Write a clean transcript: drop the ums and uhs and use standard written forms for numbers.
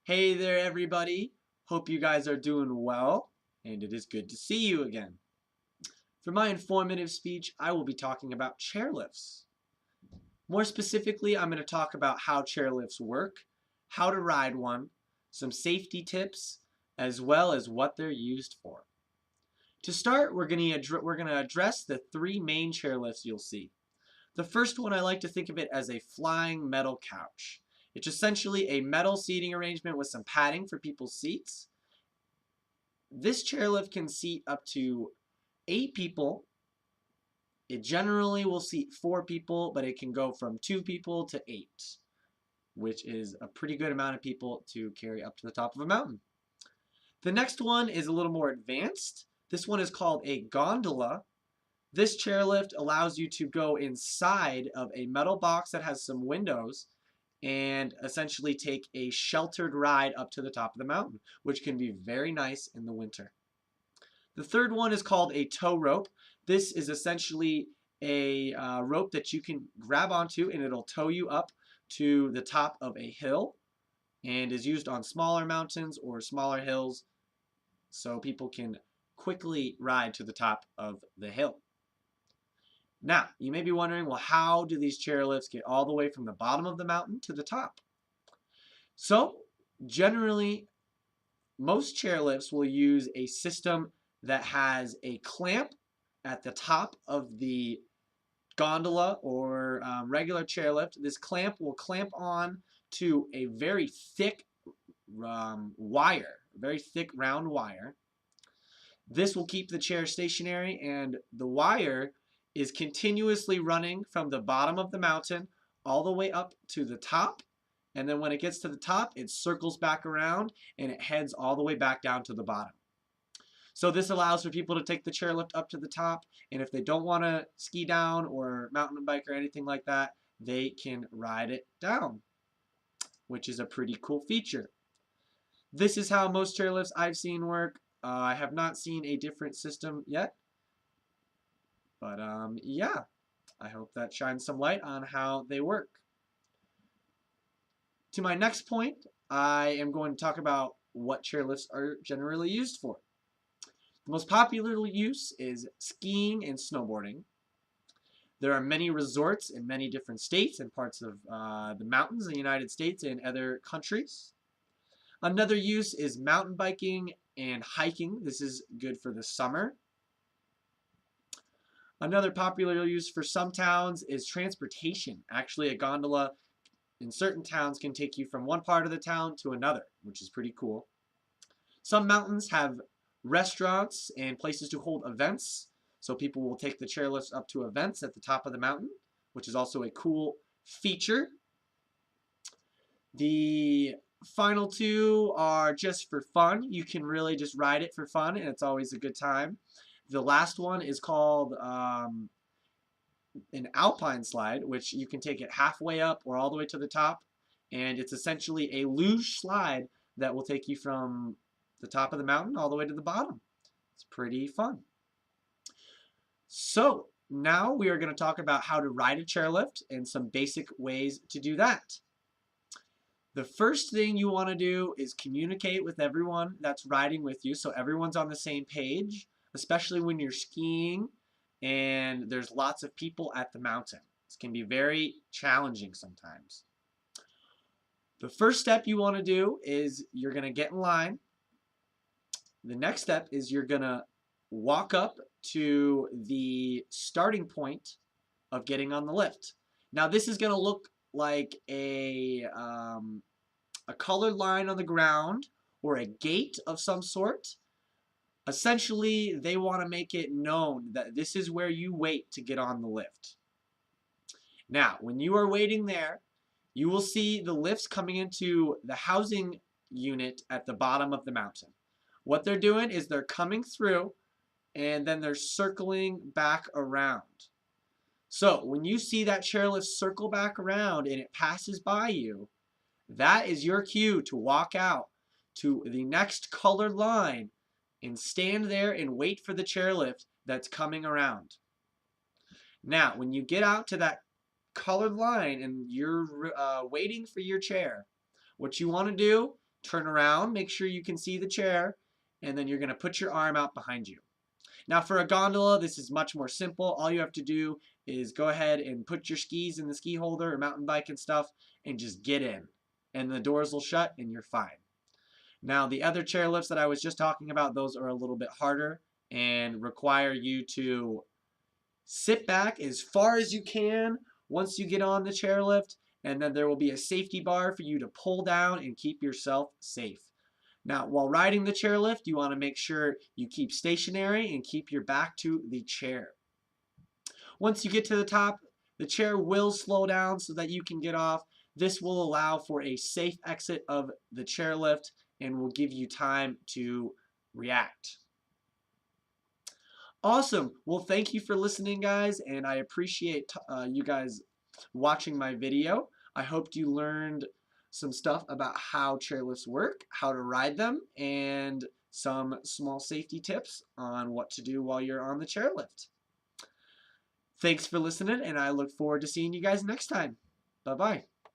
Hey there, everybody. Hope you guys are doing well, and it is good to see you again. For my informative speech, I will be talking about chairlifts. More specifically, I'm going to talk about how chairlifts work, how to ride one, some safety tips, as well as what they're used for. To start, we're going to address the three main chairlifts you'll see. The first one, I like to think of it as a flying metal couch. It's essentially a metal seating arrangement with some padding for people's seats. This chairlift can seat up to 8 people. It generally will seat 4 people, but it can go from 2 people to 8, which is a pretty good amount of people to carry up to the top of a mountain. The next one is a little more advanced. This one is called a gondola. This chairlift allows you to go inside of a metal box that has some windows and essentially take a sheltered ride up to the top of the mountain, which can be very nice in the winter. The third one is called a tow rope. This is essentially a rope that you can grab onto and it'll tow you up to the top of a hill and is used on smaller mountains or smaller hills so people can quickly ride to the top of the hill. Now, you may be wondering, well, how do these chairlifts get all the way from the bottom of the mountain to the top? So, generally, most chairlifts will use a system that has a clamp at the top of the gondola or regular chairlift. This clamp will clamp on to a very thick wire, very thick round wire. This will keep the chair stationary, and the wire is continuously running from the bottom of the mountain all the way up to the top. And then when it gets to the top, it circles back around and it heads all the way back down to the bottom. So this allows for people to take the chairlift up to the top, and if they don't want to ski down or mountain bike or anything like that, they can ride it down, which is a pretty cool feature. This is how most chairlifts I've seen work. I have not seen a different system yet, but yeah, I hope that shines some light on how they work. To my next point, I am going to talk about what chairlifts are generally used for. The most popular use is skiing and snowboarding. There are many resorts in many different states and parts of the mountains in the United States and other countries. Another use is mountain biking and hiking. This is good for the summer. Another popular use for some towns is transportation. Actually, a gondola in certain towns can take you from one part of the town to another, which is pretty cool. Some mountains have restaurants and places to hold events, so people will take the chairlifts up to events at the top of the mountain, which is also a cool feature. The final two are just for fun. You can really just ride it for fun, and it's always a good time. The last one is called an alpine slide, which you can take it halfway up or all the way to the top, and it's essentially a luge slide that will take you from the top of the mountain all the way to the bottom. It's pretty fun. So now we are going to talk about how to ride a chairlift and some basic ways to do that. The first thing you want to do is communicate with everyone that's riding with you so everyone's on the same page, especially when you're skiing and there's lots of people at the mountain. This can be very challenging sometimes. The first step you want to do is you're going to get in line. The next step is you're going to walk up to the starting point of getting on the lift. Now this is going to look like a colored line on the ground or a gate of some sort. Essentially, they want to make it known that this is where you wait to get on the lift. Now, when you are waiting there, you will see the lifts coming into the housing unit at the bottom of the mountain. What they're doing is they're coming through and then they're circling back around. So when you see that chairlift circle back around and it passes by you, that is your cue to walk out to the next colored line and stand there and wait for the chairlift that's coming around. Now, when you get out to that colored line and you're waiting for your chair, what you want to do, turn around, make sure you can see the chair, and then you're going to put your arm out behind you. Now for a gondola, this is much more simple. All you have to do is go ahead and put your skis in the ski holder or mountain bike and stuff and just get in. And the doors will shut and you're fine. Now the other chairlifts that I was just talking about, those are a little bit harder and require you to sit back as far as you can once you get on the chairlift, and then there will be a safety bar for you to pull down and keep yourself safe. Now, while riding the chairlift, you want to make sure you keep stationary and keep your back to the chair. Once you get to the top, the chair will slow down so that you can get off. This will allow for a safe exit of the chairlift and will give you time to react. Awesome. Well, thank you for listening, guys, and I appreciate you guys watching my video. I hope you learned some stuff about how chairlifts work, how to ride them, and some small safety tips on what to do while you're on the chairlift. Thanks for listening, and I look forward to seeing you guys next time. Bye-bye.